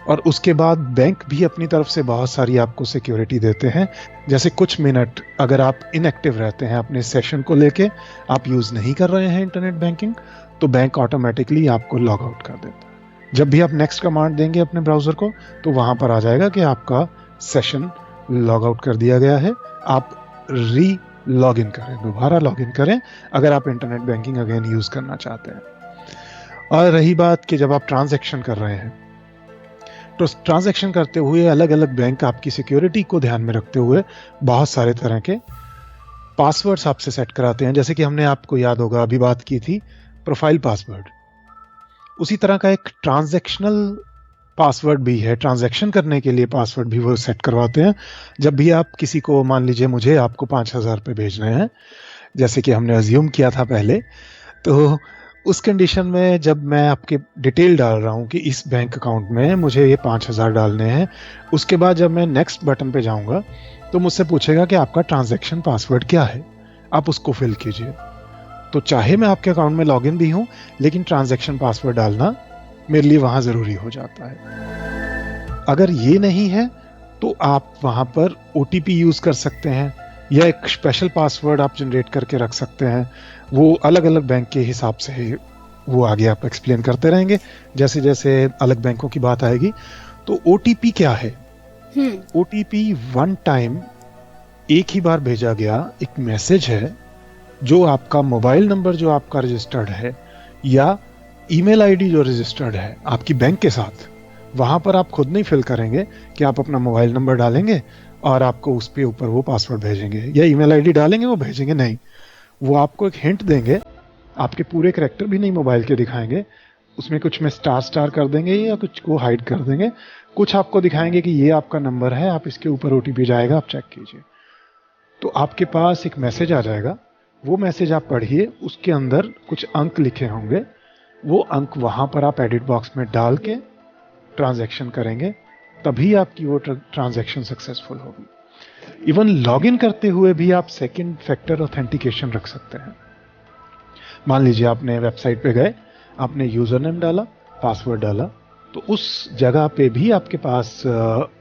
Speaker 2: और उसके बाद बैंक भी अपनी तरफ से बहुत सारी आपको सिक्योरिटी देते हैं। जैसे कुछ मिनट अगर आप इनएक्टिव रहते हैं अपने सेशन को लेके, आप यूज़ नहीं कर रहे हैं इंटरनेट बैंकिंग, तो बैंक ऑटोमेटिकली आपको लॉग आउट कर देता है। जब भी आप नेक्स्ट कमांड देंगे अपने ब्राउज़र को तो वहाँ पर आ जाएगा कि आपका सेशन लॉग आउट कर दिया गया है, आप री लॉग इन करें, दोबारा लॉग इन करें अगर आप इंटरनेट बैंकिंग अगेन यूज़ करना चाहते हैं। और रही बात कि जब आप ट्रांजैक्शन कर रहे हैं तो ट्रांजैक्शन करते हुए अलग अलग बैंक आपकी सिक्योरिटी को ध्यान में रखते हुए बहुत सारे तरह के पासवर्ड्स आपसे सेट कराते हैं। जैसे कि हमने आपको याद होगा अभी बात की थी प्रोफाइल पासवर्ड, उसी तरह का एक ट्रांजैक्शनल पासवर्ड भी है, ट्रांजैक्शन करने के लिए पासवर्ड भी वो सेट करवाते हैं। जब भी आप किसी को, मान लीजिए मुझे आपको 5,000 रुपये भेजने हैं, जैसे कि हमने अज्यूम किया था पहले, तो उस कंडीशन में जब मैं आपके डिटेल डाल रहा हूँ कि इस बैंक अकाउंट में मुझे ये 5,000 डालने हैं, उसके बाद जब मैं नेक्स्ट बटन पे जाऊँगा तो मुझसे पूछेगा कि आपका ट्रांजैक्शन पासवर्ड क्या है, आप उसको फिल कीजिए। तो चाहे मैं आपके अकाउंट में लॉगिन भी हूँ लेकिन ट्रांजैक्शन पासवर्ड डालना मेरे लिए वहाँ ज़रूरी हो जाता है। अगर ये नहीं है तो आप वहाँ पर OTP यूज़ कर सकते हैं या एक स्पेशल पासवर्ड आप जनरेट करके रख सकते हैं। वो अलग अलग बैंक के हिसाब से वो आगे आप एक्सप्लेन करते रहेंगे जैसे जैसे अलग बैंकों की बात आएगी। तो OTP क्या है? OTP वन टाइम, एक ही बार भेजा गया एक मैसेज है जो आपका मोबाइल नंबर जो आपका रजिस्टर्ड है या ईमेल आईडी जो रजिस्टर्ड है आपकी बैंक के साथ, वहाँ पर आप खुद नहीं फिल करेंगे कि आप अपना मोबाइल नंबर डालेंगे और आपको उस पे ऊपर वो पासवर्ड भेजेंगे या ईमेल आईडी डालेंगे वो भेजेंगे, नहीं। वो आपको एक हिंट देंगे, आपके पूरे करैक्टर भी नहीं मोबाइल के दिखाएंगे, उसमें कुछ में स्टार कर देंगे या कुछ को हाइड कर देंगे, कुछ आपको दिखाएंगे कि ये आपका नंबर है, आप इसके ऊपर OTP जाएगा, आप चेक कीजिए। तो आपके पास एक मैसेज आ जाएगा, वो मैसेज आप पढ़िए, उसके अंदर कुछ अंक लिखे होंगे, वो अंक वहाँ पर आप एडिट बॉक्स में डाल के ट्रांजैक्शन करेंगे, तभी आपकी वो ट्रांजैक्शन सक्सेसफुल होगी। इवन लॉगिन करते हुए भी आप सेकंड फैक्टर ऑथेंटिकेशन रख सकते हैं। मान लीजिए आपने वेबसाइट पे गए, आपने यूजर नेम डाला, पासवर्ड डाला, तो उस जगह पे भी आपके पास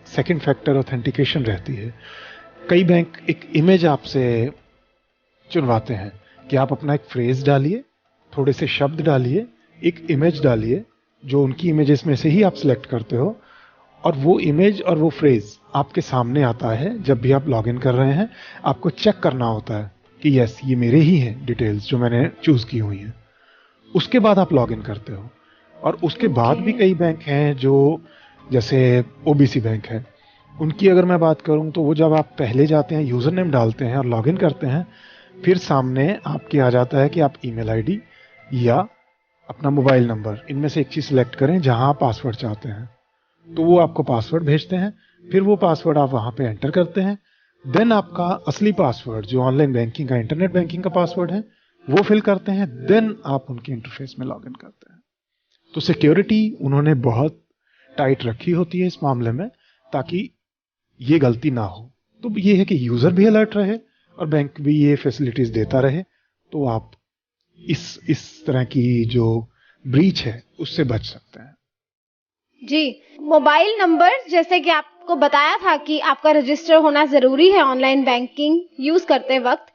Speaker 2: सेकंड फैक्टर ऑथेंटिकेशन रहती है। कई बैंक एक इमेज आपसे चुनवाते हैं कि आप अपना एक फ्रेज डालिए, थोड़े से शब्द डालिए, एक इमेज डालिए जो उनकी इमेजेस में से ही आप सिलेक्ट करते हो, और वो इमेज और वो फ्रेज आपके सामने आता है जब भी आप लॉगिन कर रहे हैं। आपको चेक करना होता है कि यस ये मेरे ही हैं डिटेल्स जो मैंने चूज की हुई हैं, उसके बाद आप लॉगिन करते हो। और उसके बाद भी कई बैंक हैं जो, जैसे OBC बैंक है, उनकी अगर मैं बात करूं तो वो जब आप पहले जाते हैं, यूजर नेम डालते हैं और लॉगिन करते हैं, फिर सामने आपके आ जाता है कि आप ईमेल आईडी या अपना मोबाइल नंबर, इनमें से एक चीज सिलेक्ट करें जहां आप पासवर्ड चाहते हैं। तो वो आपको पासवर्ड भेजते हैं, फिर वो पासवर्ड आप वहां पे एंटर करते हैं, देन आपका असली पासवर्ड जो ऑनलाइन बैंकिंग का, इंटरनेट बैंकिंग का पासवर्ड है, वो फिल करते हैं, देन आप उनके इंटरफेस में लॉगिन करते हैं। तो सिक्योरिटी उन्होंने बहुत टाइट रखी होती है इस मामले में, ताकि ये गलती ना हो। तो ये है कि यूजर भी अलर्ट रहे और बैंक भी ये फैसिलिटीज देता रहे, तो आप इस तरह की जो ब्रीच है उससे बच सकते हैं।
Speaker 1: जी, मोबाइल नंबर जैसे कि आपको बताया था कि आपका रजिस्टर होना जरूरी है ऑनलाइन बैंकिंग यूज करते वक्त,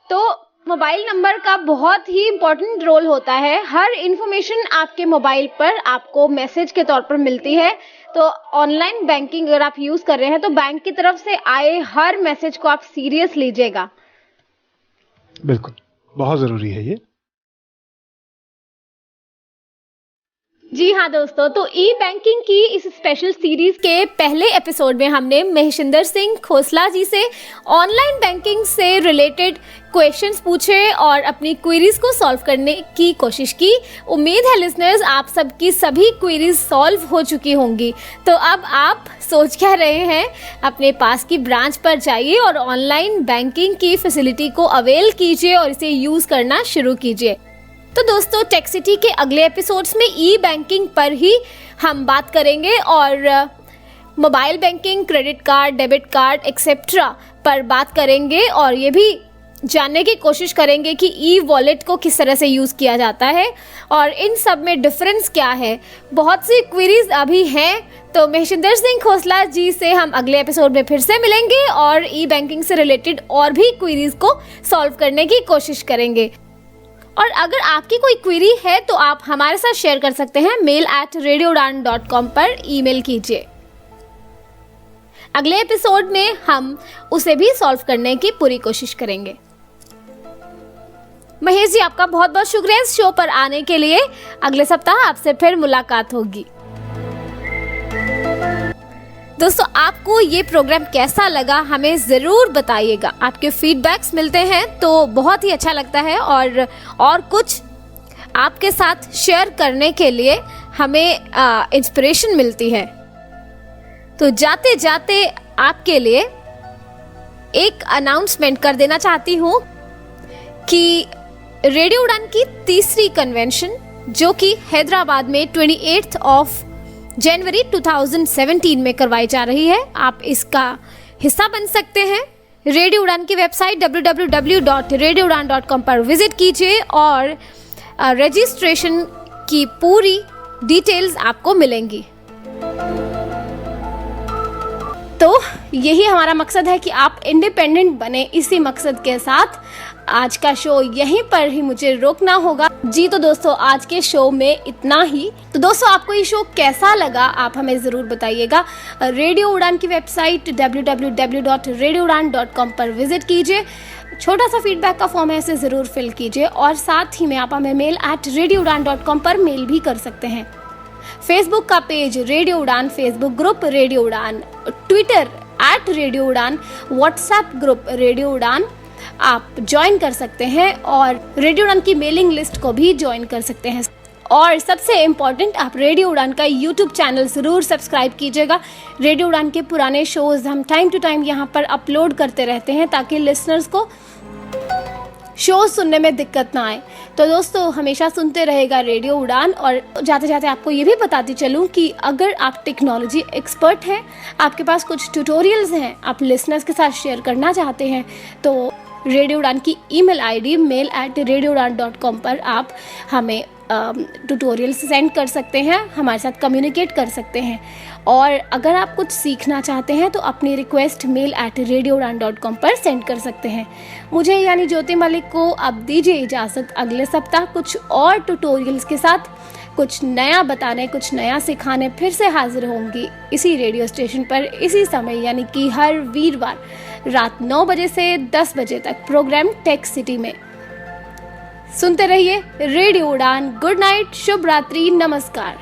Speaker 1: तो मोबाइल नंबर का बहुत ही इम्पोर्टेंट रोल होता है। हर इंफॉर्मेशन आपके मोबाइल पर आपको मैसेज के तौर पर मिलती है। तो ऑनलाइन बैंकिंग अगर आप यूज कर रहे हैं तो बैंक की तरफ से आए हर मैसेज को आप सीरियस लीजिएगा।
Speaker 2: बिल्कुल, बहुत जरूरी है ये।
Speaker 1: जी हाँ दोस्तों, तो ई बैंकिंग की इस स्पेशल सीरीज के पहले एपिसोड में हमने महेशिंदर सिंह खोसला जी से ऑनलाइन बैंकिंग से रिलेटेड क्वेश्चंस पूछे और अपनी क्वेरीज को सॉल्व करने की कोशिश की। उम्मीद है लिसनर्स आप सबकी सभी क्वेरीज सॉल्व हो चुकी होंगी। तो अब आप सोच क्या रहे हैं, अपने पास की ब्रांच पर जाइए और ऑनलाइन बैंकिंग की फैसिलिटी को अवेल कीजिए और इसे यूज करना शुरू कीजिए। तो दोस्तों, टेक्सिटी के अगले एपिसोड्स में ई बैंकिंग पर ही हम बात करेंगे और mobile banking, credit card, debit card etcetera पर बात करेंगे और ये भी जानने की कोशिश करेंगे कि ई वॉलेट को किस तरह से यूज़ किया जाता है और इन सब में डिफरेंस क्या है। बहुत सी क्वेरीज अभी हैं, तो महेशिंदर सिंह खोसला जी से हम अगले एपिसोड में फिर से मिलेंगे और ई बैंकिंग से रिलेटेड और भी क्वेरीज को सॉल्व करने की कोशिश करेंगे। और अगर आपकी कोई क्वेरी है तो आप हमारे साथ शेयर कर सकते हैं mail@radioudan.com पर ईमेल कीजिए। अगले एपिसोड में हम उसे भी सॉल्व करने की पूरी कोशिश करेंगे। महेश जी, आपका बहुत बहुत शुक्रिया इस शो पर आने के लिए। अगले सप्ताह आपसे फिर मुलाकात होगी। दोस्तों, आपको ये प्रोग्राम कैसा लगा हमें ज़रूर बताइएगा। आपके फीडबैक्स मिलते हैं तो बहुत ही अच्छा लगता है और कुछ आपके साथ शेयर करने के लिए हमें इंस्पिरेशन मिलती है। तो जाते जाते आपके लिए एक अनाउंसमेंट कर देना चाहती हूँ कि रेडियो उड़ान की तीसरी कन्वेंशन, जो कि हैदराबाद में 28 जनवरी 2017 में करवाई जा रही है, आप इसका हिस्सा बन सकते हैं। रेडियो उड़ान की वेबसाइट www.radioudan.com पर विजिट कीजिए और रजिस्ट्रेशन की पूरी डिटेल्स आपको मिलेंगी। तो यही हमारा मकसद है कि आप इंडिपेंडेंट बने। इसी मकसद के साथ आज का शो यहीं पर ही मुझे रोकना होगा। जी तो दोस्तों, आज के शो में इतना ही। तो दोस्तों, आपको ये शो कैसा लगा आप हमें ज़रूर बताइएगा। रेडियो उड़ान की वेबसाइट www.radioudan.com पर विजिट कीजिए। छोटा सा फीडबैक का फॉर्म है, इसे ज़रूर फिल कीजिए और साथ ही में आप हमें mail@radioudan.com पर मेल भी कर सकते हैं। फेसबुक का पेज रेडियो उड़ान, फेसबुक ग्रुप रेडियो उड़ान, ट्विटर @रेडियो उड़ान, व्हाट्सएप ग्रुप रेडियो उड़ान आप ज्वाइन कर सकते हैं और रेडियो उड़ान की मेलिंग लिस्ट को भी ज्वाइन कर सकते हैं। और सबसे इम्पॉर्टेंट, आप रेडियो उड़ान का यूट्यूब चैनल ज़रूर सब्सक्राइब कीजिएगा। रेडियो उड़ान के पुराने शोज़ हम टाइम टू टाइम यहाँ पर अपलोड करते रहते हैं ताकि लिसनर्स को शो सुनने में दिक्कत ना आए। तो दोस्तों, हमेशा सुनते रहेगा रेडियो उड़ान। और जाते जाते आपको ये भी बताती चलूँ कि अगर आप टेक्नोलॉजी एक्सपर्ट हैं, आपके पास कुछ ट्यूटोरियल्स हैं, आप लिसनर्स के साथ शेयर करना चाहते हैं, तो रेडियो उड़ान की ईमेल आईडी mail@radioudan.com पर आप हमें ट्यूटोरियल्स सेंड कर सकते हैं, हमारे साथ कम्युनिकेट कर सकते हैं। और अगर आप कुछ सीखना चाहते हैं तो अपनी रिक्वेस्ट mail@radioudan.com पर सेंड कर सकते हैं। मुझे यानी ज्योति मलिक को अब दीजिए इजाज़त। अगले सप्ताह कुछ और ट्यूटोरियल्स के साथ कुछ नया बताने, कुछ नया सिखाने फिर से हाजिर होंगी इसी रेडियो स्टेशन पर, इसी समय, यानी कि हर वीरवार रात 9 बजे से 10 बजे तक प्रोग्राम टेक सिटी में। सुनते रहिए रेडियो उड़ान। गुड नाइट, शुभ रात्रि, नमस्कार।